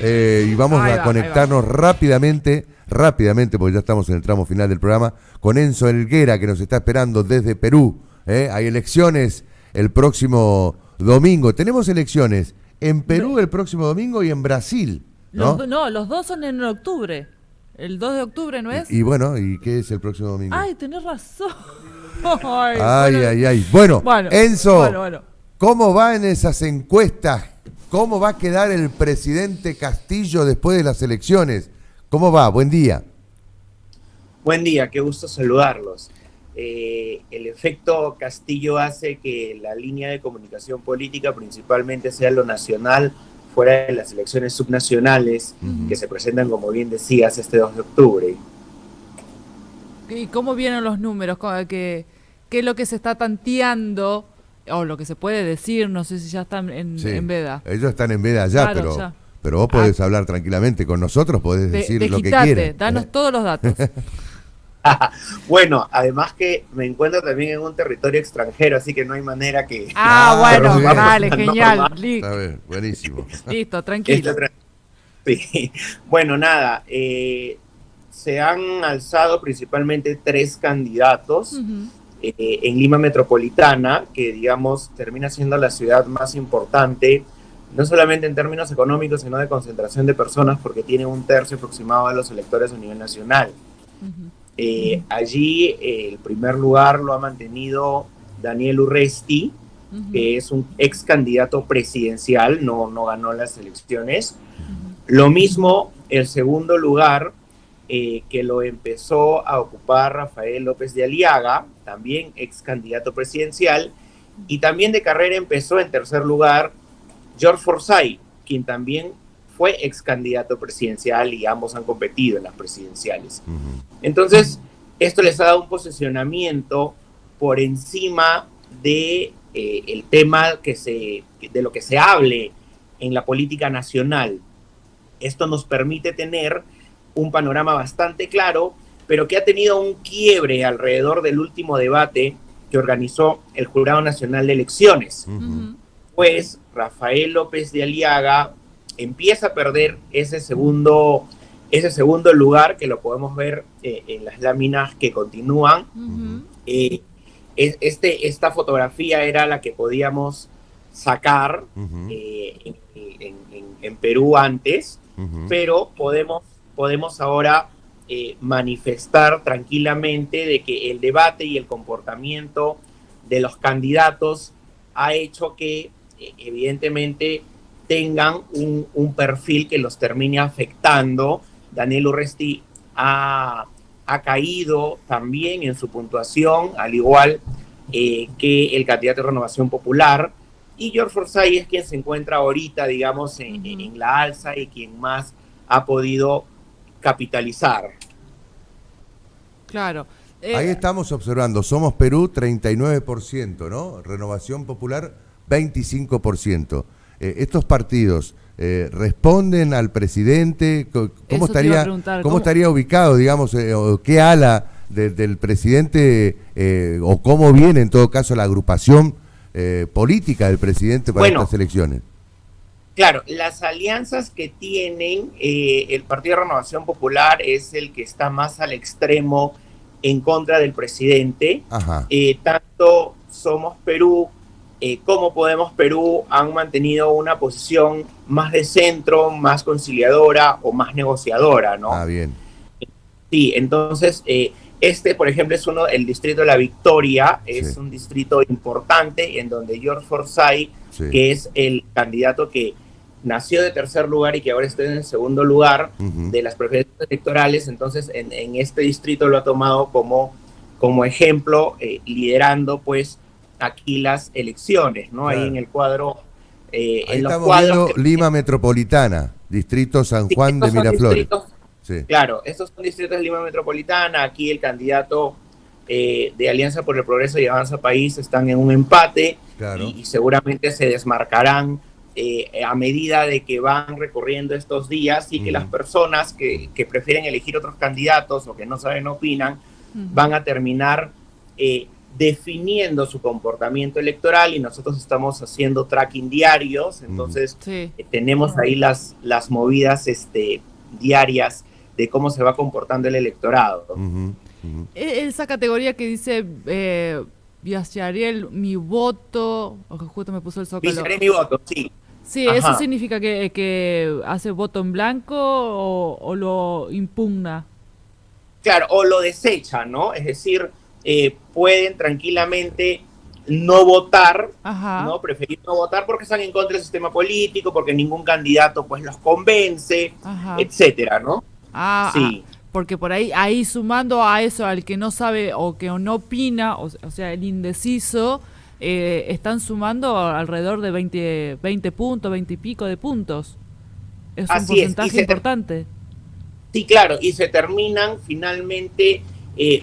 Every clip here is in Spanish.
Y vamos a conectarnos rápidamente, porque ya estamos en el tramo final del programa, con Enzo Helguera, que nos está esperando desde Perú. Hay elecciones el próximo domingo. Tenemos elecciones en Perú el próximo domingo y en Brasil, ¿no? Los dos son en octubre. El 2 de octubre, ¿no es? Y bueno, ¿y qué es el próximo domingo? Ay, tenés razón. Ay. Bueno, Enzo, ¿cómo va en esas encuestas? ¿Cómo va a quedar el presidente Castillo después de las elecciones? ¿Cómo va? Buen día. Buen día, qué gusto saludarlos. El efecto Castillo hace que la línea de comunicación política principalmente sea lo nacional, fuera de las elecciones subnacionales que se presentan, como bien decías, este 2 de octubre. ¿Y cómo vienen los números? ¿Qué es lo que se está tanteando? O lo que se puede decir, no sé si ya están en veda. Ellos están en veda ya, claro, pero vos podés hablar tranquilamente con nosotros, podés decir lo que quieras. Danos todos los datos. Bueno, además que me encuentro también en un territorio extranjero, así que no hay manera que... Bueno, dale, genial. A ver, buenísimo. Listo, tranquilo. Sí. Bueno, nada, se han alzado principalmente 3 candidatos. En Lima Metropolitana, que digamos termina siendo la ciudad más importante, no solamente en términos económicos, sino de concentración de personas, porque tiene 1/3 aproximado de los electores a nivel nacional. Allí el primer lugar lo ha mantenido Daniel Urresti, que es un ex candidato presidencial, no ganó las elecciones. Lo mismo el segundo lugar, que lo empezó a ocupar Rafael López de Aliaga, también ex candidato presidencial, y también de carrera empezó en tercer lugar George Forsyth, quien también fue ex candidato presidencial, y ambos han competido en las presidenciales. Entonces, esto les ha dado un posicionamiento por encima de el tema de lo que se hable en la política nacional. Esto nos permite tener un panorama bastante claro, pero que ha tenido un quiebre alrededor del último debate que organizó el Jurado Nacional de Elecciones. Pues Rafael López de Aliaga empieza a perder ese segundo lugar, que lo podemos ver en las láminas que continúan. Esta fotografía era la que podíamos sacar en Perú antes, pero podemos ahora manifestar tranquilamente de que el debate y el comportamiento de los candidatos ha hecho que evidentemente tengan un perfil que los termine afectando. Daniel Urresti ha caído también en su puntuación, al igual que el candidato de Renovación Popular, y George Forsyth es quien se encuentra ahorita, digamos, en la alza y quien más ha podido capitalizar. Claro. Ahí estamos observando, Somos Perú 39%, ¿no? Renovación Popular 25%. Estos partidos responden al presidente. ¿Cómo estaría ubicado, digamos, qué ala del presidente, o cómo viene en todo caso la agrupación política del presidente para estas elecciones? Claro, las alianzas que tienen el Partido de Renovación Popular es el que está más al extremo en contra del presidente. Tanto Somos Perú como Podemos Perú han mantenido una posición más de centro, más conciliadora o más negociadora, ¿no? Bien. Sí, entonces por ejemplo, es el distrito de La Victoria, es un distrito importante en donde George Forsyth, que es el candidato que nació de tercer lugar y que ahora está en el segundo lugar de las preferencias electorales, entonces en este distrito lo ha tomado como ejemplo, liderando pues aquí las elecciones, ¿no? Ahí en el cuadro. Ahí estamos viendo Lima Metropolitana, distrito San Juan de Miraflores. Claro, estos son distritos de Lima Metropolitana. Aquí el candidato de Alianza por el Progreso y Avanza País están en un empate, y seguramente se desmarcarán a medida de que van recorriendo estos días, y que las personas que prefieren elegir otros candidatos o que no saben, opinan, van a terminar definiendo su comportamiento electoral y nosotros estamos haciendo tracking diarios, entonces tenemos ahí las movidas diarias de cómo se va comportando el electorado. Esa categoría que dice Villaciariel, mi voto, justo me puso el Zócalo. Villaciariel, mi voto, sí. Sí, ¿eso significa que hace voto en blanco o lo impugna? Claro, o lo desecha, ¿no? Es decir, pueden tranquilamente no votar, ¿no? Preferir no votar porque están en contra del sistema político, porque ningún candidato pues los convence, etcétera, ¿no? Sí. Porque por ahí sumando a eso, al que no sabe o que no opina, o sea, el indeciso, están sumando alrededor de 20 puntos, 20 y pico de puntos. Es un porcentaje importante. Sí, claro, y se terminan finalmente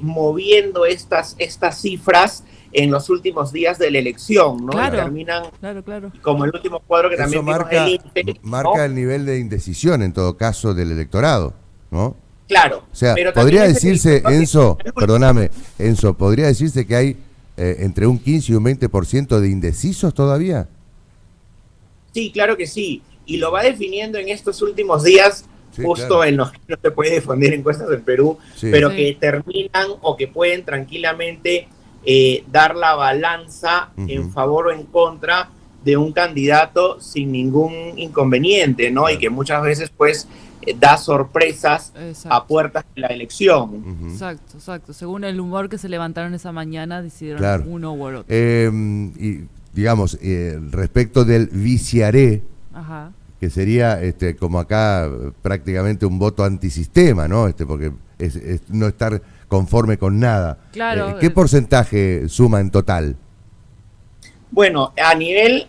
moviendo estas cifras en los últimos días de la elección, ¿no? Claro, y terminan claro. como el último cuadro que también marca, vimos el INPE, marca el nivel de indecisión, en todo caso, del electorado, ¿no? Claro. O sea, podría decirse, Enzo, perdóname, Enzo, ¿podría decirse que hay entre un 15 y un 20% de indecisos todavía? Sí, claro que sí. Y lo va definiendo en estos últimos días, justo en los que no se puede difundir encuestas en Perú, pero que terminan o que pueden tranquilamente dar la balanza en favor o en contra de un candidato sin ningún inconveniente, ¿no? Y que muchas veces, pues, da sorpresas a puertas de la elección. Exacto. Según el humor que se levantaron esa mañana, decidieron uno u otro. Y digamos, respecto del viciaré, que sería como acá prácticamente un voto antisistema, ¿no? Porque es no estar conforme con nada. Claro. ¿Qué porcentaje suma en total? Bueno, a nivel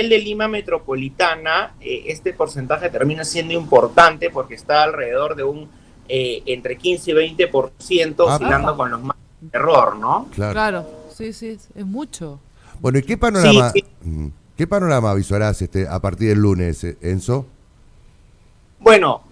de Lima Metropolitana, este porcentaje termina siendo importante porque está alrededor de un entre 15 y 20%, oscilando con los más de error, ¿no? Claro, sí, es mucho. Bueno, ¿y qué panorama, qué panorama visualizarás a partir del lunes, Enzo? Bueno,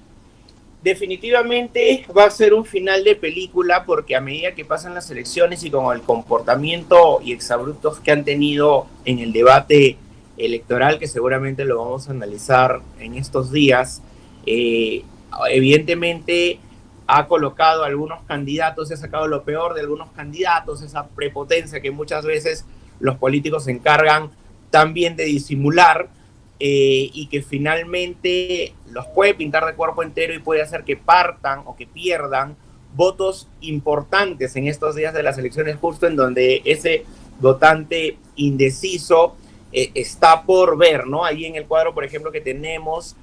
definitivamente va a ser un final de película porque a medida que pasan las elecciones y con el comportamiento y exabruptos que han tenido en el debate electoral, que seguramente lo vamos a analizar en estos días, evidentemente ha colocado a algunos candidatos, ha sacado lo peor de algunos candidatos, esa prepotencia que muchas veces los políticos se encargan también de disimular, y que finalmente los puede pintar de cuerpo entero y puede hacer que partan o que pierdan votos importantes en estos días de las elecciones, justo en donde ese votante indeciso está por ver, ¿no? Ahí en el cuadro, por ejemplo, que tenemos,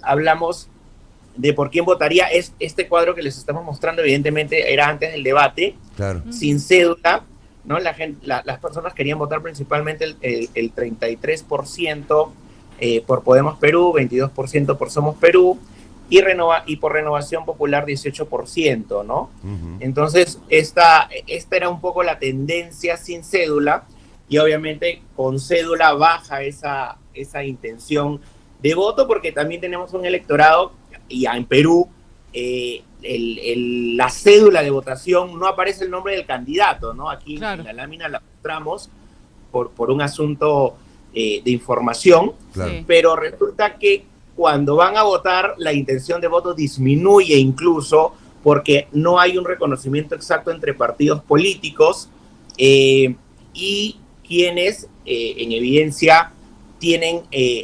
hablamos de por quién votaría. Este cuadro que les estamos mostrando, evidentemente, era antes del debate, sin cédula, ¿no? Las personas querían votar principalmente el 33% por Podemos Perú, 22% por Somos Perú y por Renovación Popular 18%, ¿no? Entonces, esta era un poco la tendencia sin cédula, y obviamente con cédula baja esa intención de voto, porque también tenemos un electorado, y en Perú la cédula de votación no aparece el nombre del candidato, ¿no? Aquí en la lámina la mostramos por un asunto de información, pero resulta que cuando van a votar la intención de voto disminuye incluso porque no hay un reconocimiento exacto entre partidos políticos y quienes en evidencia tienen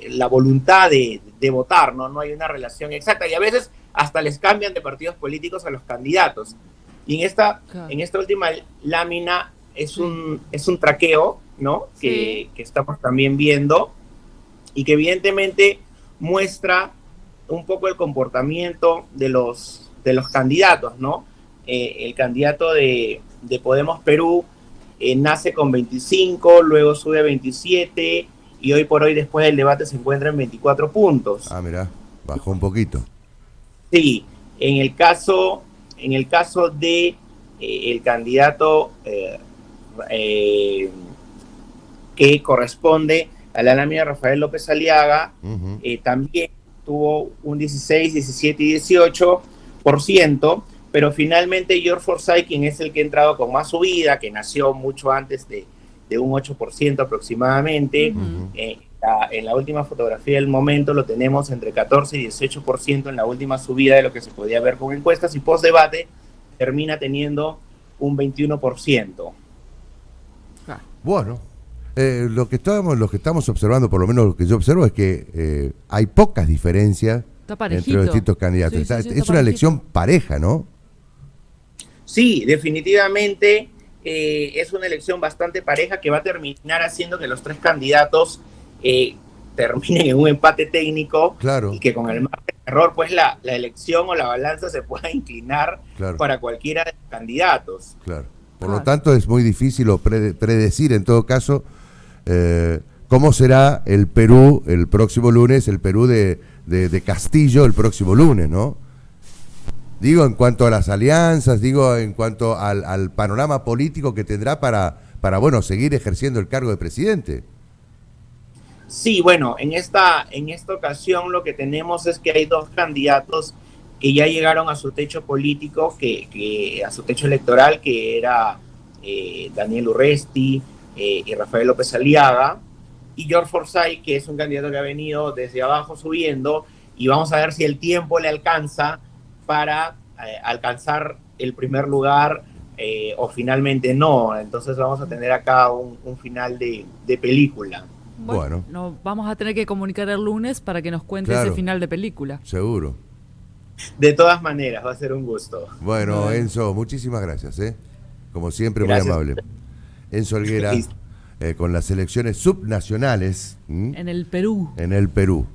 la voluntad de votar, ¿no? No hay una relación exacta y a veces hasta les cambian de partidos políticos a los candidatos. Y en esta última lámina es un traqueo, ¿no? Que estamos también viendo y que evidentemente muestra un poco el comportamiento de los candidatos, ¿no? El candidato de Podemos Perú nace con 25, luego sube a 27 y hoy por hoy, después del debate, se encuentra en 24 puntos. Ah, mirá, bajó un poquito. Sí, en el caso de el candidato que corresponde a la lámina Rafael López Aliaga, también tuvo un 16, 17 y 18%, pero finalmente George Forsyth, quien es el que ha entrado con más subida, que nació mucho antes de un 8% aproximadamente, en la última fotografía del momento lo tenemos entre 14 y 18% en la última subida de lo que se podía ver con encuestas, y post debate termina teniendo un 21%. Bueno, lo que estamos observando, por lo menos lo que yo observo, es que hay pocas diferencias entre los distintos candidatos. Sí, es una elección pareja, ¿no? Sí, definitivamente es una elección bastante pareja que va a terminar haciendo que los tres candidatos terminen en un empate técnico, claro, y que con el margen de error, pues la elección o la balanza se pueda inclinar, claro, para cualquiera de los candidatos. Claro. Por lo tanto, es muy difícil predecir, en todo caso, cómo será el Perú el próximo lunes, el Perú de Castillo el próximo lunes, ¿no? Digo, en cuanto a las alianzas, digo, en cuanto al panorama político que tendrá para bueno, seguir ejerciendo el cargo de presidente. Sí, bueno, en esta ocasión lo que tenemos es que hay dos candidatos que ya llegaron a su techo político, a su techo electoral, que era Daniel Urresti y Rafael López Aliaga, y George Forsyth, que es un candidato que ha venido desde abajo subiendo, y vamos a ver si el tiempo le alcanza para alcanzar el primer lugar o finalmente no. Entonces vamos a tener acá un final de película. Bueno, nos vamos a tener que comunicar el lunes para que nos cuente ese final de película. Seguro. De todas maneras, va a ser un gusto. Bueno, Enzo, muchísimas gracias, como siempre, gracias. Muy amable. Enzo Helguera, con las elecciones subnacionales. En el Perú. En el Perú.